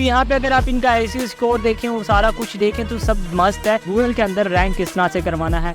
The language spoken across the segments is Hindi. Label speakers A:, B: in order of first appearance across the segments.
A: यहाँ पे अगर आप इनका एसईओ स्कोर देखें और सारा कुछ देखें तो सब मस्त है। गूगल के अंदर रैंक किस तरह से करवाना है।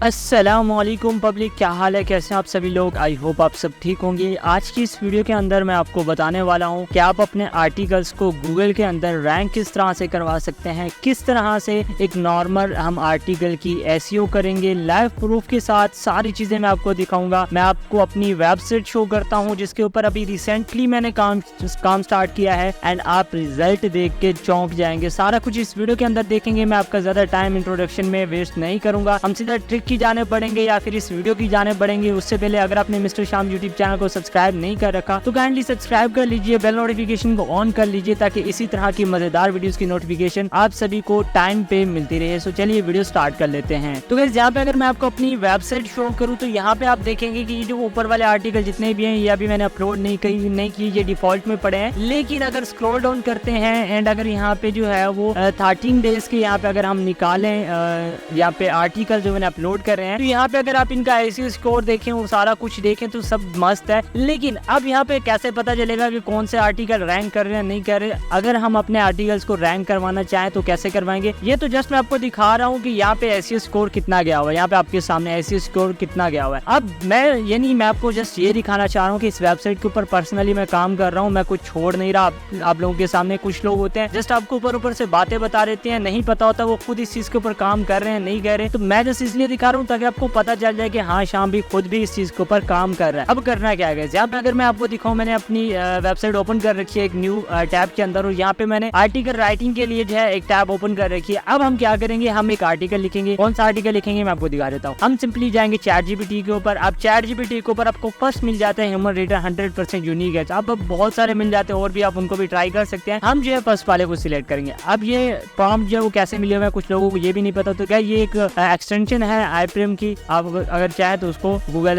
A: अस्सलामुअलैकुम पब्लिक, क्या हाल है, कैसे हैं आप सभी लोग। आई होप आप सब ठीक होंगे। आज की इस वीडियो के अंदर मैं आपको बताने वाला हूं कि आप अपने आर्टिकल्स को गूगल के अंदर रैंक किस तरह से करवा सकते हैं, किस तरह से एक नॉर्मल हम आर्टिकल की एसईओ करेंगे। लाइव प्रूफ के साथ सारी चीजें मैं आपको दिखाऊंगा। मैं आपको अपनी वेबसाइट शो करता हूँ जिसके ऊपर अभी रिसेंटली मैंने काम स्टार्ट किया है एंड आप रिजल्ट देख के चौंक जाएंगे। सारा कुछ इस वीडियो के अंदर देखेंगे। मैं आपका ज्यादा टाइम इंट्रोडक्शन में वेस्ट नहीं करूंगा। हम सीधा ट्रिक की जाने पड़ेंगे या फिर इस वीडियो की जाने पड़ेंगे। उससे पहले अगर आपने मिस्टर शाम यूट्यूब चैनल को सब्सक्राइब नहीं कर रखा तो काइंडली सब्सक्राइब कर लीजिए, बेल नोटिफिकेशन को ऑन कर लीजिए ताकि इसी तरह की मजेदार वीडियोस की नोटिफिकेशन आप सभी को टाइम पे मिलती रहे। सो चलिए वीडियो स्टार्ट कर लेते हैं। तो गाइस यहाँ पे अगर मैं आपको अपनी वेबसाइट शो करूँ तो यहाँ पे आप देखेंगे कि जो ऊपर वाले आर्टिकल जितने भी हैं ये अभी मैंने अपलोड नहीं किए, ये डिफॉल्ट में पड़े हैं। लेकिन अगर स्क्रॉल डाउन करते हैं एंड अगर यहाँ पे जो है वो 13 डेज के यहाँ पे अगर हम निकालें यहाँ पे आर्टिकल जो मैंने अपलोड कर रहे हैं तो यहाँ पे अगर आप इनका एसईओ स्कोर देखें और सारा कुछ देखें तो सब मस्त है। लेकिन अब यहाँ पे कैसे पता चलेगा कि कौन से आर्टिकल रैंक कर रहे हैं नहीं कर रहे। अगर हम अपने आर्टिकल्स को रैंक करवाना चाहें तो कैसे करवाएंगे, ये तो जस्ट मैं आपको दिखा रहा हूँ कि यहाँ पे एसईओ स्कोर कितना गया हुआ है। यहाँ पे आपके सामने एसईओ स्कोर कितना गया हुआ है। अब मैं आपको जस्ट ये दिखाना चाह रहा हूँ कि इस वेबसाइट के ऊपर पर्सनली मैं काम कर रहा हूँ, मैं कुछ छोड़ नहीं रहा आप लोगों के सामने। कुछ लोग होते हैं जस्ट आपको ऊपर से बातें बता देते हैं, नहीं पता होता वो खुद इस चीज के ऊपर काम कर रहे हैं नहीं कर रहे। तो मैं जस्ट इसलिए दिखा रहा हूँ ताकि आपको पता चल जाए कि हाँ शाम भी खुद भी इस चीज के ऊपर काम कर रहा है। अब करना क्या है, यहाँ पे अगर मैं आपको दिखाऊं, मैंने अपनी वेबसाइट ओपन कर रखी है एक न्यू टैब के अंदर और यहाँ पे मैंने आर्टिकल राइटिंग के लिए जो है एक टैब ओपन कर रखी है। अब हम क्या करेंगे, हम एक आर्टिकल लिखेंगे। कौन सा आर्टिकल लिखेंगे मैं आपको दिखा देता हूँ। हम सिंपली जाएंगे ChatGPT के ऊपर। अब ChatGPT के ऊपर आपको फर्स्ट मिल जाता है ह्यूमन रेटर 100% यूनिक है। अब बहुत सारे मिल जाते हैं और भी, आप उनको भी ट्राई कर सकते हैं। हम जो है फर्स्ट वाले को सिलेक्ट करेंगे। अब ये प्रॉम्प्ट जो है वो कैसे मिले हुए हैं कुछ लोगों को ये भी नहीं पता, तो क्या ये एक एक्सटेंशन है आईप्रेम की। आप अगर चाहे तो उसको गूगल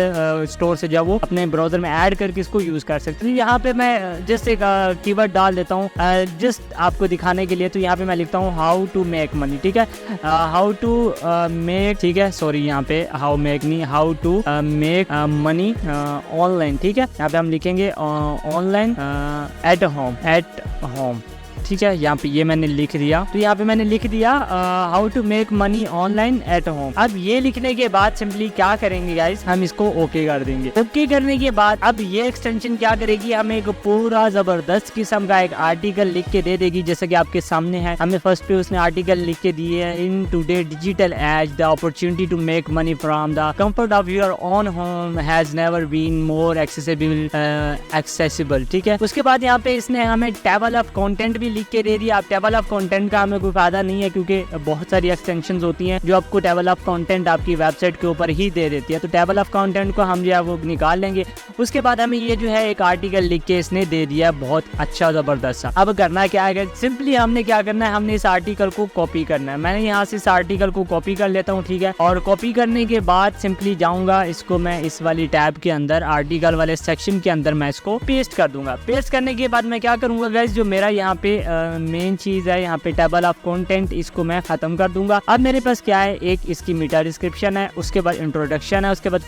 A: स्टोर से जब वो अपने ब्राउजर में ऐड करके इसको यूज कर सकते हैं। यहाँ पे मैं जस्ट एक कीवर्ड डाल देता हूँ जस्ट आपको दिखाने के लिए। तो यहाँ पे मैं लिखता हूँ हाउ टू मेक मनी, ठीक है, हाउ टू मेक, ठीक है, सॉरी यहाँ पे हाउ मेक नहीं, how to make money online, ठीक है। यहाँ पे हम लिखेंगे ऑनलाइन एट होम, ठीक है। यहाँ पे ये मैंने लिख दिया। तो यहाँ पे मैंने लिख दिया how to make money online at home. अब ये लिखने के बाद सिंपली क्या करेंगे गाइस, हम इसको ओके कर देंगे। ओके करने के बाद अब ये एक्सटेंशन क्या करेगी, हमें एक पूरा जबरदस्त किस्म का एक आर्टिकल लिख के दे देगी जैसे कि आपके सामने है। हमें फर्स्ट पे उसने आर्टिकल लिख के दिए है, in today digital age the opportunity to make money from the comfort of your own home has never been more accessible, ठीक है। उसके बाद यहाँ पे इसने हमें टेबल ऑफ कंटेंट भी लिख के दे दिया। अब टेबल ऑफ कंटेंट का हमें कोई फायदा नहीं है क्योंकि बहुत सारी एक्सटेंशंस होती हैं जो आपको टेबल ऑफ कंटेंट आपकी वेबसाइट के ऊपर ही दे देती है। तो टेबल ऑफ कंटेंट को हम जो है वो निकाल लेंगे। उसके बाद हमें ये जो है एक आर्टिकल लिख के इसने दे दिया, बहुत अच्छा जबरदस्त सा। अब करना क्या है, सिंपली हमने क्या करना है, हमने इस आर्टिकल को कॉपी करना है। मैंने यहाँ से इस आर्टिकल को कॉपी कर लेता हूँ, ठीक है। और कॉपी करने के बाद सिंपली जाऊंगा, इसको मैं इस वाली टैब के अंदर आर्टिकल वाले सेक्शन के अंदर मैं इसको पेस्ट कर दूंगा। पेस्ट करने के बाद मैं क्या करूंगा गाइस, जो मेरा यहाँ पे मेन चीज है यहाँ पे टेबल ऑफ कंटेंट, इसको मैं खत्म कर दूंगा। अब मेरे पास क्या है, एक इसकी मीटा डिस्क्रिप्शन है, उसके बाद इंट्रोडक्शन है, उसके बाद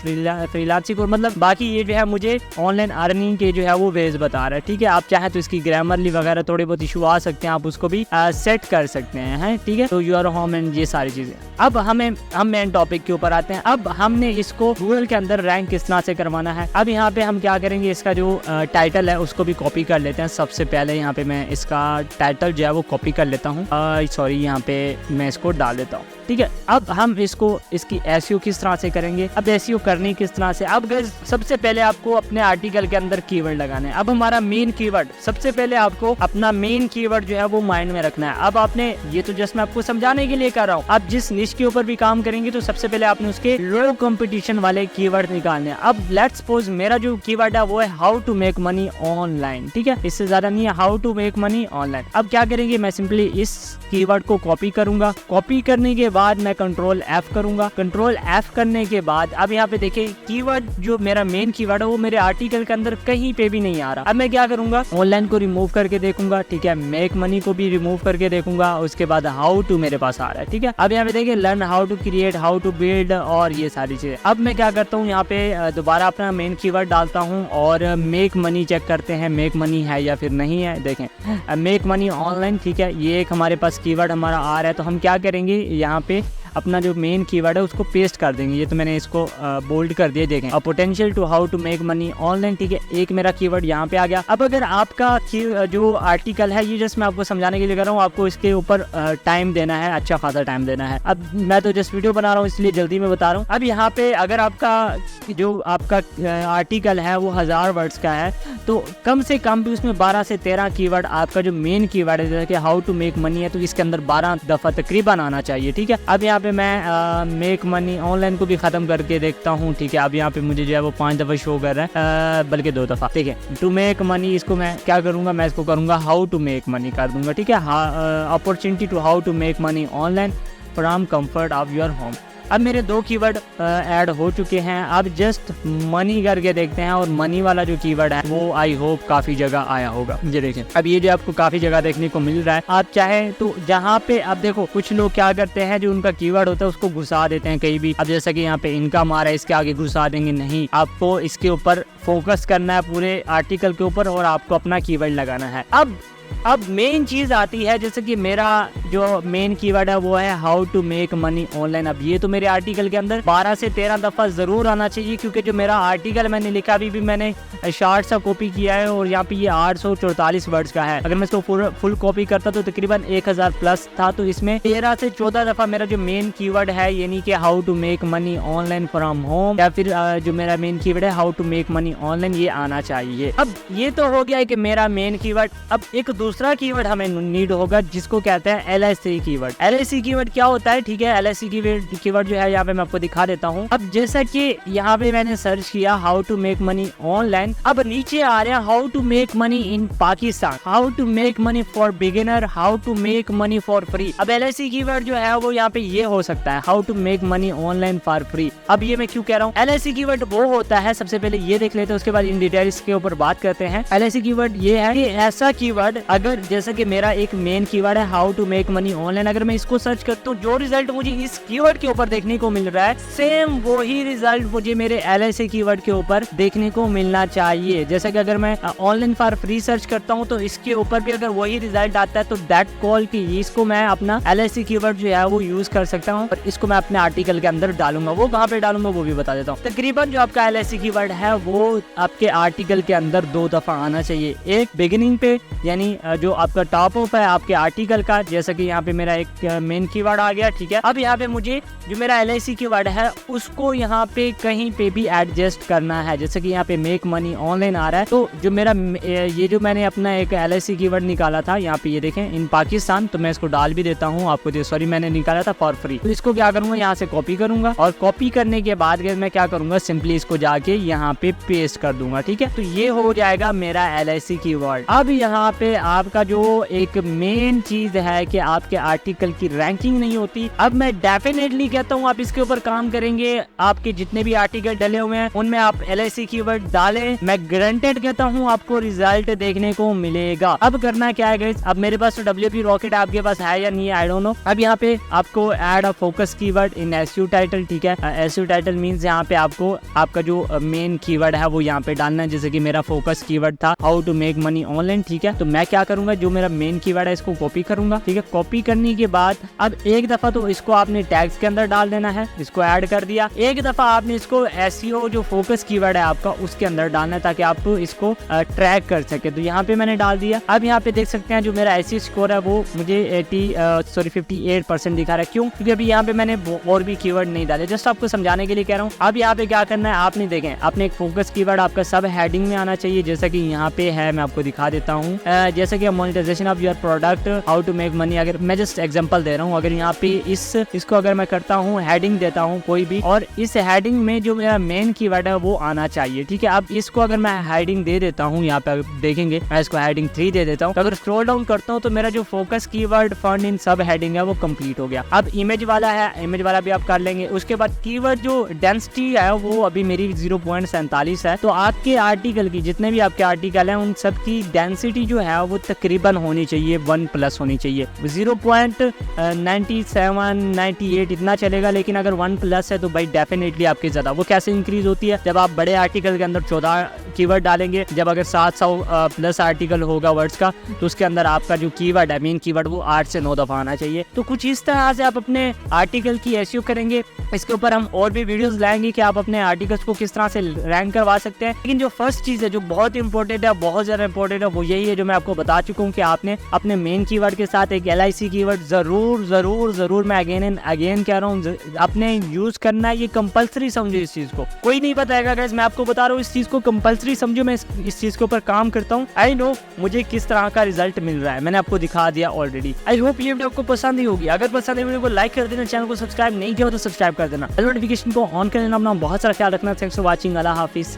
A: फ्रीलांसिंग, मतलब बाकी ये जो है मुझे ऑनलाइन अर्निंग के जो है वो वेज बता रहा है, ठीक है। आप चाहे तो इसकी ग्रामरली वगैरह थोड़े बहुत इशू आ सकते हैं, आप उसको भी सेट कर सकते हैं, ठीक है। तो यूर होम एंड ये सारी चीजें। अब हम मेन टॉपिक के ऊपर आते हैं। अब हमने इसको गूगल के अंदर रैंक किस तरह से करवाना है। अब यहाँ पे हम क्या करेंगे, इसका जो टाइटल है उसको भी कॉपी कर लेते हैं। सबसे पहले यहाँ पे मैं इसका टाइटल जो है वो कॉपी कर लेता हूँ, सॉरी यहाँ पे मैं इसको डाल देता हूँ, ठीक है। अब हम इसकी एसईओ किस तरह से करेंगे, अब एसईओ करनी किस तरह से। अब सबसे पहले आपको अपने आर्टिकल के अंदर कीवर्ड लगाना है। अब हमारा मेन कीवर्ड, सबसे पहले आपको अपना मेन कीवर्ड जो है वो माइंड में रखना है। अब आपने ये तो जस्ट मैं आपको समझाने के लिए कर रहा हूँ, आप जिस निश के ऊपर भी काम करेंगे तो सबसे पहले आपने उसके लो कंपटीशन वाले कीवर्ड निकालने हैं। अब लेट्स सपोज मेरा जो कीवर्ड है वो है how to make money online, ठीक है, इससे ज्यादा नहीं है, how to make money online. Online. अब क्या करेंगे, मैं सिंपली इस कीवर्ड को कॉपी करूंगा। कॉपी करने के बाद मैं कंट्रोल F करूंगा। कंट्रोल F करने के बाद अब यहाँ पे देखिए कीवर्ड जो मेरा मेन कीवर्ड है वो मेरे आर्टिकल के अंदर कहीं पे भी नहीं आ रहा। अब मैं क्या करूंगा, ऑनलाइन को रिमूव करके देखूंगा, ठीक है, मेक मनी को भी रिमूव करके देखूंगा, उसके बाद हाउ टू मेरे पास आ रहा है, ठीक है। अब यहाँ पे देखिए learn how to create, how to build और ये सारी चीजें। अब मैं क्या करता हूँ, यहाँ पे दोबारा अपना मेन कीवर्ड डालता हूँ और मेक मनी चेक करते हैं मेक मनी है या फिर नहीं है। देखें मेक मनी ऑनलाइन, ठीक है, ये एक हमारे पास कीवर्ड हमारा आ रहा है। तो हम क्या करेंगे, यहाँ पे अपना जो मेन कीवर्ड है उसको पेस्ट कर देंगे। ये तो मैंने इसको बोल्ड कर दिया, देखें potential to how to make money online, ठीक है, एक मेरा कीवर्ड यहाँ पे आ गया। अब अगर आपका जो आर्टिकल है, ये जस्ट मैं आपको समझाने के लिए कर रहा हूँ, आपको इसके ऊपर टाइम देना है, अच्छा खासा टाइम देना है। अब मैं तो जस्ट वीडियो बना रहा हूँ इसलिए जल्दी में बता रहा हूँ। अब यहाँ पे अगर आपका जो आपका आर्टिकल है वो 1000 वर्ड्स का है तो कम से कम भी उसमें 12 से 13 कीवर्ड आपका जो मेन कीवर्ड है जैसे कि हाउ टू मेक मनी है तो इसके अंदर 12 दफा तकरीबन आना चाहिए, ठीक है। अब यहाँ पे मैं मेक मनी ऑनलाइन को भी खत्म करके देखता हूँ, ठीक है। अब यहाँ पे मुझे जो है वो 5 दफा शो कर रहा है, बल्कि 2 दफा, ठीक है। टू मेक मनी इसको मैं क्या करूंगा, मैं इसको करूंगा हाउ टू मेक मनी कर दूंगा, ठीक है। Opportunity to how to make money online from comfort of your home. अब मेरे 2 कीवर्ड ऐड हो चुके हैं। अब जस्ट मनी करके देखते हैं और मनी वाला जो कीवर्ड है वो आई होप काफी जगह आया होगा। ये देखें, अब ये जो आपको काफी जगह देखने को मिल रहा है। आप चाहे तो जहाँ पे अब देखो कुछ लोग क्या करते हैं, जो उनका कीवर्ड होता है उसको घुसा देते हैं कहीं भी। अब जैसा कि यहाँ पे इनकम आ रहा है, इसके आगे घुसा देंगे, नहीं, आपको इसके ऊपर फोकस करना है पूरे आर्टिकल के ऊपर और आपको अपना कीवर्ड लगाना है। अब मेन चीज आती है, जैसे कि मेरा जो मेन कीवर्ड है वो है how to make money online. अब ये तो मेरे आर्टिकल के अंदर 12 से 13 दफा जरूर आना चाहिए, क्योंकि जो मेरा आर्टिकल मैंने लिखा अभी भी मैंने शार्ट सा कॉपी किया है और यहाँ पे ये 844 वर्ड्स का है। अगर मैं इसको फुल कॉपी करता तो तकरीबन 1000 प्लस था। तो इसमें 13 से 14 दफा मेरा जो मेन कीवर्ड है यानी कि how to make money online from home, या फिर जो मेरा मेन कीवर्ड है how to make money online, ये आना चाहिए। अब ये तो हो गया कि मेरा मेन कीवर्ड। अब एक दूसरा कीवर्ड हमें नीड होगा जिसको कहते हैं LIC कीवर्ड। LIC कीवर्ड क्या होता है, ठीक है। LIC कीवर्ड जो है यहाँ पे मैं आपको दिखा देता हूँ। अब जैसा कि यहाँ पे मैंने सर्च किया how to make money online, अब नीचे आ रहा है how to make money in Pakistan, how to make money for beginner, how to make money for free. अब LIC कीवर्ड जो है वो यहाँ पे ये हो सकता है how to make money online for free. अब ये मैं क्यों कह रहा हूँ, LIC कीवर्ड वो होता है, सबसे पहले ये देख लेते हैं, उसके बाद इन डिटेल्स के ऊपर बात करते हैं। LIC कीवर्ड ये है कि ऐसा कीवर्ड, अगर जैसा कि मेरा एक मेन कीवर्ड है how to make money online, अगर मैं इसको सर्च करता हूँ जो रिजल्ट मुझे इस कीवर्ड के ऊपर देखने को मिल रहा है सेम वही रिजल्ट मुझे मेरे LIC कीवर्ड के ऊपर देखने को मिलना चाहिए। जैसा कि अगर मैं ऑनलाइन फॉर फ्री सर्च करता हूँ तो इसके ऊपर भी अगर वही रिजल्ट आता है तो दैट कॉल की इसको मैं अपना LIC कीवर्ड जो है वो यूज कर सकता हूँ और इसको मैं अपने आर्टिकल के अंदर डालूंगा। वो कहाँ पे डालूंगा वो भी बता देता हूँ। तकरीबन जो आपका LIC कीवर्ड है वो आपके आर्टिकल के अंदर 2 दफा आना चाहिए, एक बिगिनिंग पे यानी जो आपका टॉप ऑफ है आपके आर्टिकल का, जैसा कि यहाँ पे मेरा एक मेन कीवर्ड आ गया, ठीक है। अब यहाँ पे मुझे जो मेरा LIC कीवर्ड है उसको यहाँ पे कहीं पे भी एडजस्ट करना है। जैसे कि यहाँ पे मेक मनी ऑनलाइन आ रहा है तो जो मेरा ये जो मैंने अपना एक LIC कीवर्ड निकाला था यहाँ पे ये देखें इन पाकिस्तान, तो मैं इसको डाल भी देता हूँ आपको, सॉरी मैंने निकाला था फॉर फ्री। तो इसको क्या करूंगा, यहाँ से कॉपी करूंगा और कॉपी करने के बाद मैं क्या करूंगा, सिंपली इसको जाके यहाँ पे पेस्ट कर दूंगा, ठीक है। तो ये हो जाएगा मेरा LIC कीवर्ड। अब यहाँ पे आपका जो एक मेन चीज है कि आपके आर्टिकल की रैंकिंग नहीं होती। अब मैं डेफिनेटली कहता हूँ आप इसके ऊपर काम करेंगे, आपके जितने भी आर्टिकल डले हुए हैं उनमें आप LIC कीवर्ड डालें, मैं गारंटेड कहता हूँ आपको रिजल्ट देखने को मिलेगा। अब करना क्या है गाइस, अब मेरे पास तो WP रॉकेट आपके पास है या नहीं है आई डोंट नो। अब यहाँ पे आपको add a focus keyword in SEO title, ठीक है। SEO टाइटल मींस यहाँ पे आपको आपका जो मेन कीवर्ड है वो यहाँ पे डालना है, जैसे कि मेरा फोकस कीवर्ड था how to make money online, ठीक है। तो मैं क्या करूंगा, जो मेरा मेन कीवर्ड है इसको कॉपी करूंगा, ठीक है। कॉपी करने के बाद अब एक दफा तो इसको आपने टैग्स के अंदर डाल देना है, इसको ऐड कर दिया। एक दफा आपने इसको SEO जो फोकस कीवर्ड है आपका उसके अंदर डालना है ताकि आप इसको ट्रैक कर सके। तो यहाँ पे मैंने डाल दिया। अब यहाँ पे देख सकते हैं जो मेरा SEO स्कोर है वो मुझे 58% दिखा रहा है। क्यों, क्योंकि अभी यहाँ पे मैंने और भी कीवर्ड नहीं डाले, जस्ट आपको समझाने के लिए कह रहा हूँ। अब यहाँ पे क्या करना है, आपने देखें आपने एक फोकस कीवर्ड आपका सब हेडिंग में आना चाहिए, जैसा कि यहाँ पे है, मैं आपको दिखा देता हूँ। जैसे कि monetisation of your product, how to make money, अगर मैं जस्ट एग्जांपल दे रहा हूँ, अगर यहाँ पे इसको अगर मैं करता हूँ, हेडिंग देता हूँ कोई भी, और इस हेडिंग में जो मेरा मेन कीवर्ड है वो आना चाहिए, ठीक है। अब इसको अगर मैं हेडिंग दे देता हूँ, यहाँ पे देखेंगे मैं इसको हेडिंग 3 दे देता हूँ, तो अगर स्क्रॉल डाउन करता हूँ तो मेरा जो फोकस कीवर्ड फंड इन सब हेडिंग है वो कंप्लीट हो गया। अब इमेज वाला है, इमेज वाला भी आप कर लेंगे। उसके बाद कीवर्ड जो डेंसिटी है वो अभी मेरी 0.47 है, तो आपके आर्टिकल की जितने भी आपके आर्टिकल हैं उन सब की डेंसिटी जो है वो तकरीबन होनी चाहिए 1+ होनी चाहिए। 0.97 98 इतना चलेगा, लेकिन अगर 1+ है तो भाई डेफिनेटली आपकी ज्यादा। वो कैसे इंक्रीज होती है, जब आप बड़े आर्टिकल के अंदर 14 कीवर्ड डालेंगे, जब अगर 700+ आर्टिकल होगा वर्ड्स का, तो उसके अंदर आपका जो कीवर्ड है मेन कीवर्ड वो 8 से 9 दफा आना चाहिए। तो कुछ इस तरह से आप अपने आर्टिकल की एसईओ करेंगे। इसके ऊपर हम और भी वीडियोस लाएंगे कि आप अपने आर्टिकल्स को किस तरह से रैंक करवा सकते हैं। लेकिन जो फर्स्ट चीज है जो बहुत इंपॉर्टेंट है, बहुत ज्यादा इंपॉर्टेंट है, वो यही है जो मैं आपको बता चुका हूँ कि आपने अपने मेन कीवर्ड के साथ एक LIC कीवर्ड जरूर जरूर जरूर, मैं अगेन एंड अगेन कह रहा हूँ, अपने यूज करना है। ये कंपलसरी समझो इस चीज को, कोई नहीं बताएगा गाइस, मैं आपको बता रहा हूँ इस चीज को कंपलसरी समझो। मैं इस चीज के ऊपर काम करता हूँ, आई नो मुझे किस तरह का रिजल्ट मिल रहा है, मैंने आपको दिखा दिया ऑलरेडी। आई होप ये वीडियो आपको पसंद ही होगी। अगर पसंद है वीडियो को लाइक कर देना, चैनल को सब्सक्राइब नहीं किया हो तो सब्सक्राइब कर देना, नोटिफिकेशन को ऑन कर लेना। अपना बहुत सारा ख्याल रखना। Thanks for watching. Allah Hafiz.